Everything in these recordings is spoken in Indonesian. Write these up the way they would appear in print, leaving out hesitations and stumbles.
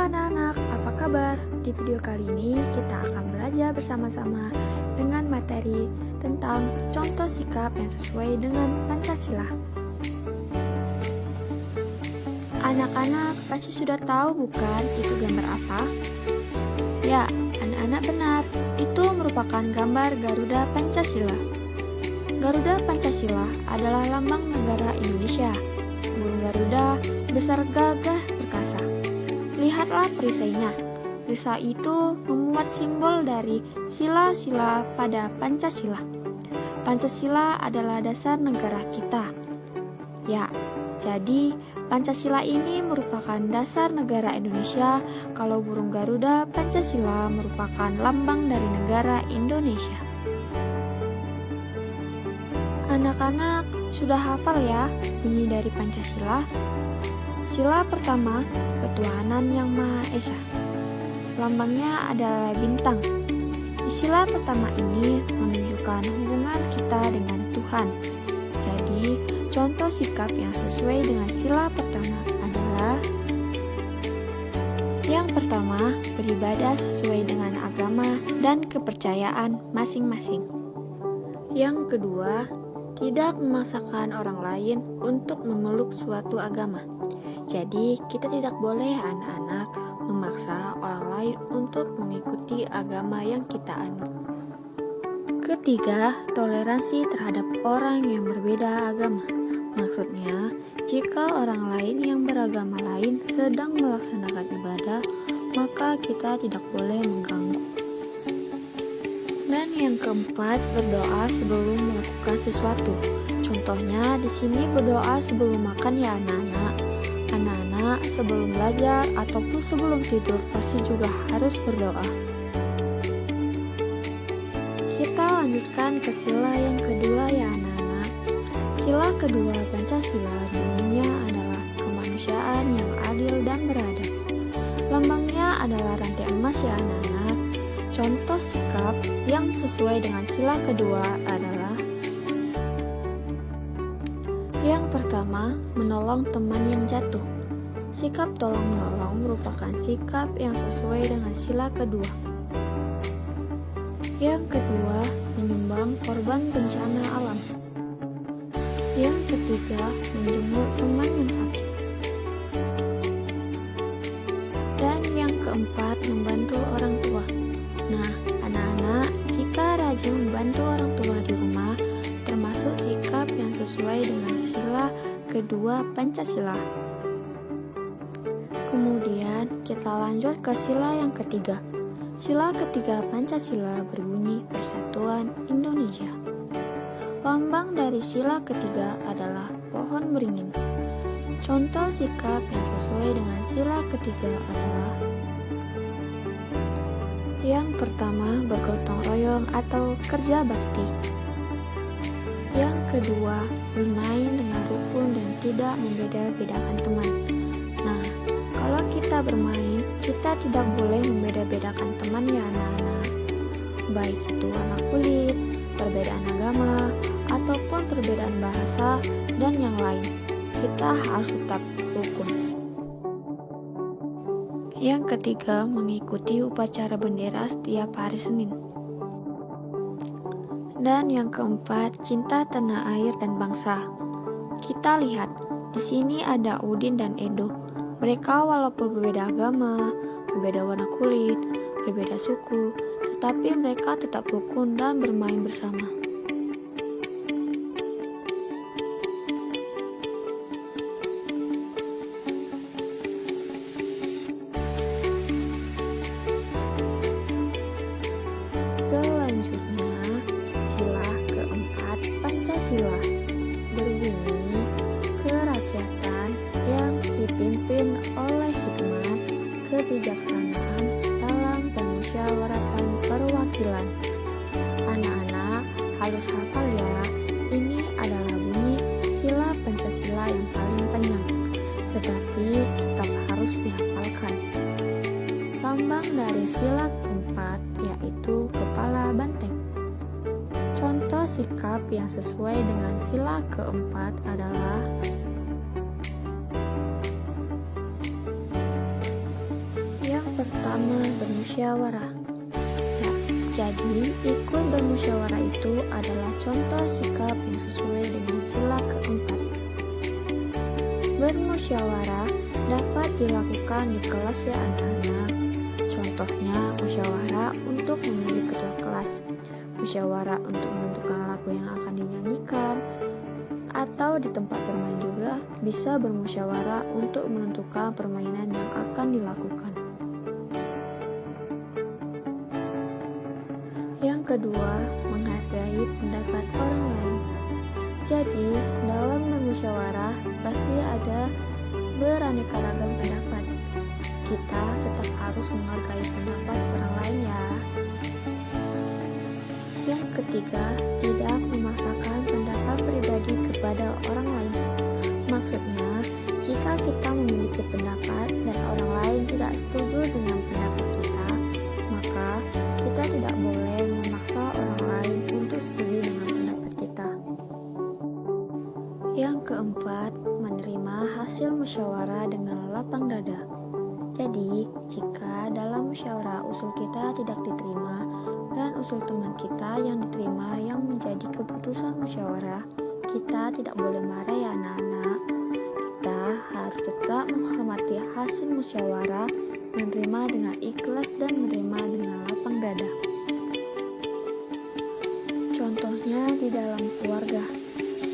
anak-anak, apa kabar? Di video kali ini kita akan belajar bersama-sama dengan materi tentang contoh sikap yang sesuai dengan Pancasila. Anak-anak pasti sudah tahu bukan itu gambar apa? Ya, anak-anak benar, itu merupakan gambar Garuda Pancasila. Garuda Pancasila adalah lambang negara Indonesia. Burung Garuda besar gagah perkasa. Lihatlah perisainya. Perisai itu memuat simbol dari sila-sila pada Pancasila. Pancasila adalah dasar negara kita. Ya, jadi Pancasila ini merupakan dasar negara Indonesia, kalau burung Garuda Pancasila merupakan lambang dari negara Indonesia. Anak-anak sudah hafal ya bunyi dari Pancasila? Sila pertama, ketuhanan yang Maha Esa. Lambangnya adalah bintang. Di sila pertama ini menunjukkan hubungan kita dengan Tuhan. Jadi, contoh sikap yang sesuai dengan sila pertama adalah: yang pertama, beribadah sesuai dengan agama dan kepercayaan masing-masing. Yang kedua, tidak memaksakan orang lain untuk memeluk suatu agama. Jadi, kita tidak boleh anak-anak memaksa orang lain untuk mengikuti agama yang kita anut. Ketiga, toleransi terhadap orang yang berbeda agama. Maksudnya, jika orang lain yang beragama lain sedang melaksanakan ibadah, maka kita tidak boleh mengganggu. Dan yang keempat, berdoa sebelum melakukan sesuatu. Contohnya di sini berdoa sebelum makan ya anak-anak. Anak-anak sebelum belajar ataupun sebelum tidur pasti juga harus berdoa. Kita lanjutkan ke sila yang kedua ya anak-anak. Sila kedua Pancasila bunyinya adalah kemanusiaan yang adil dan beradab. Lambangnya adalah rantai emas ya anak-anak. Contoh sikap yang sesuai dengan sila kedua adalah: yang pertama, menolong teman yang jatuh. Sikap tolong-menolong merupakan sikap yang sesuai dengan sila kedua. Yang kedua, menyumbang korban bencana alam. Yang ketiga, menjenguk teman yang sakit. Dan yang keempat, membantu orang tua. Nah, anak-anak, jika rajin membantu orang tua di rumah, termasuk sikap yang sesuai dengan sila kedua Pancasila. Kemudian kita lanjut ke sila yang ketiga. Sila ketiga Pancasila berbunyi Persatuan Indonesia. Lambang dari sila ketiga adalah pohon beringin. Contoh sikap yang sesuai dengan sila ketiga adalah: yang pertama, bergotong royong atau kerja bakti. Yang kedua, bermain dengan rukun dan tidak membeda-bedakan teman. Nah, kalau kita bermain, kita tidak boleh membeda-bedakan teman ya anak-anak. Baik itu warna kulit, perbedaan agama, ataupun perbedaan bahasa, dan yang lain. Kita harus tetap rukun. Yang ketiga, mengikuti upacara bendera setiap hari Senin. Dan yang keempat, cinta tanah air dan bangsa. Kita lihat, di sini ada Udin dan Edo. Mereka walaupun berbeda agama, berbeda warna kulit, berbeda suku, tetapi mereka tetap rukun dan bermain bersama. Selanjutnya, sila keempat Pancasila berbunyi kerakyatan yang dipimpin oleh hikmat, kebijaksanaan dalam pemusyawaratan perwakilan. Anak-anak harus hafal ya, ini adalah bunyi sila Pancasila yang paling panjang, tetapi tetap harus dihafalkan. Lambang dari sila keempat yaitu kepala banteng. Contoh sikap yang sesuai dengan sila keempat adalah: bermusyawarah. Ya, jadi ikut bermusyawarah itu adalah contoh sikap yang sesuai dengan sila keempat. Bermusyawarah dapat dilakukan di kelas ya anak-anak. Contohnya musyawarah untuk memilih ketua kelas, musyawarah untuk menentukan lagu yang akan dinyanyikan, atau di tempat bermain juga bisa bermusyawarah untuk menentukan permainan yang akan dilakukan. Yang kedua, menghargai pendapat orang lain. Jadi, dalam bermusyawarah pasti ada beraneka ragam pendapat. Kita tetap harus menghargai pendapat orang lain ya. Yang ketiga, tidak memaksakan pendapat pribadi kepada orang lain. Maksudnya, jika kita memiliki pendapat dan orang lain tidak setuju dengan pendapat kita, maka kita tidak boleh memaksa orang lain untuk setuju dengan pendapat kita. Yang keempat, menerima hasil musyawarah dengan lapang dada. Jadi, jika dalam musyawarah usul kita tidak diterima dan usul teman kita yang diterima yang menjadi keputusan musyawarah, kita tidak boleh marah ya anak-anak. Kita harus tetap menghormati hasil musyawarah, menerima dengan ikhlas dan menerima dengan lapang dada. Contohnya di dalam keluarga,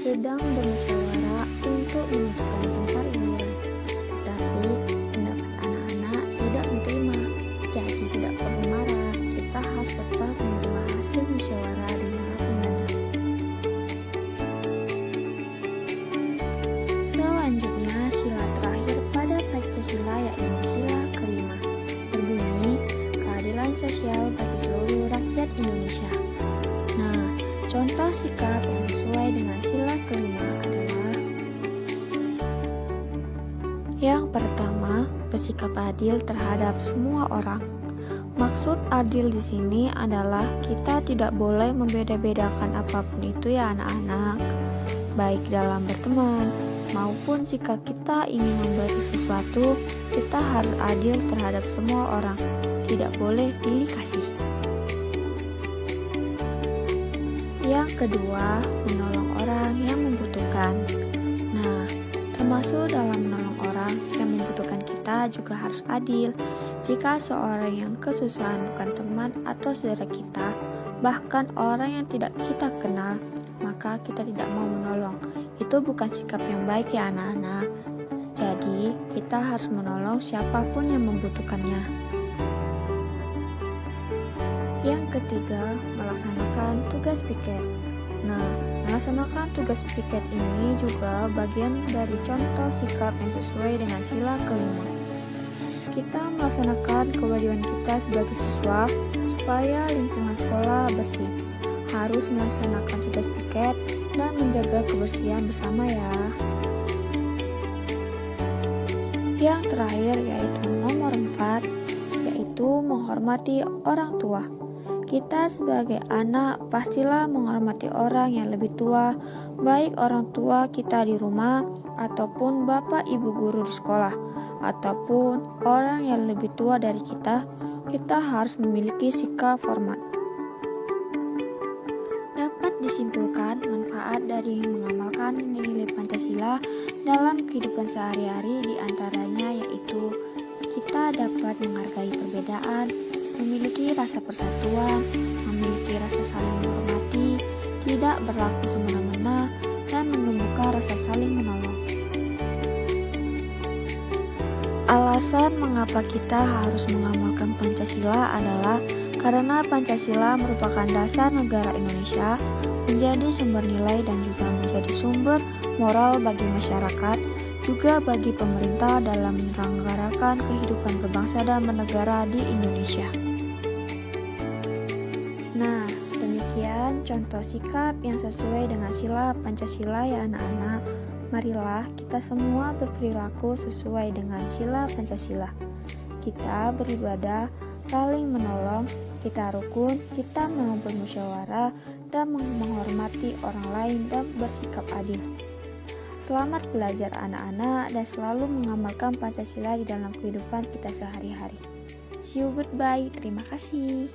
sedang bermusyawarah untuk menentukan tempat liburan, tapi pendapat anak-anak tidak diterima, jadi tidak perlu marah. Kita harus tetap menerima hasil musyawarah dengan lapang dada. Selanjutnya, sila terakhir pada Pancasila yaitu sila kelima, berbunyi keadilan sosial bagi seluruh rakyat Indonesia. Nah, contoh sikap yang sesuai dengan sila kelima adalah: yang pertama, bersikap adil terhadap semua orang. Maksud adil di sini adalah kita tidak boleh membeda-bedakan apapun itu ya anak-anak, baik dalam berteman maupun jika kita ingin memberi sesuatu, kita harus adil terhadap semua orang, tidak boleh pilih kasih. Yang kedua, menolong orang yang membutuhkan. Nah, termasuk dalam menolong orang yang membutuhkan kita juga harus adil. Jika seorang yang kesusahan bukan teman atau saudara kita, bahkan orang yang tidak kita kenal, maka kita tidak mau menolong. Itu bukan sikap yang baik ya anak-anak. Jadi, kita harus menolong siapapun yang membutuhkannya. Yang ketiga, melaksanakan tugas piket. Nah, melaksanakan tugas piket ini juga bagian dari contoh sikap yang sesuai dengan sila kelima. Kita melaksanakan kewajiban kita sebagai siswa supaya lingkungan sekolah bersih. Harus melaksanakan tugas piket dan menjaga kebersihan bersama ya. Yang terakhir yaitu nomor 4, yaitu menghormati orang tua. Kita sebagai anak pastilah menghormati orang yang lebih tua, baik orang tua kita di rumah, ataupun bapak ibu guru di sekolah, ataupun orang yang lebih tua dari kita harus memiliki sikap hormat. Dapat disimpulkan manfaat dari mengamalkan nilai Pancasila dalam kehidupan sehari-hari diantaranya yaitu kita dapat menghargai perbedaan, memiliki rasa persatuan, memiliki rasa saling menghormati, tidak berlaku semena-mena, dan menumbuhkan rasa saling menolong. Alasan mengapa kita harus mengamalkan Pancasila adalah karena Pancasila merupakan dasar negara Indonesia, menjadi sumber nilai dan juga menjadi sumber moral bagi masyarakat, juga bagi pemerintah dalam menyelenggarakan kehidupan berbangsa dan bernegara di Indonesia. Nah, demikian contoh sikap yang sesuai dengan sila Pancasila ya anak-anak. Marilah kita semua berperilaku sesuai dengan sila Pancasila. Kita beribadah, saling menolong, kita rukun, kita mau bermusyawarah, dan menghormati orang lain dan bersikap adil. Selamat belajar anak-anak dan selalu mengamalkan Pancasila di dalam kehidupan kita sehari-hari. See you, goodbye. Terima kasih.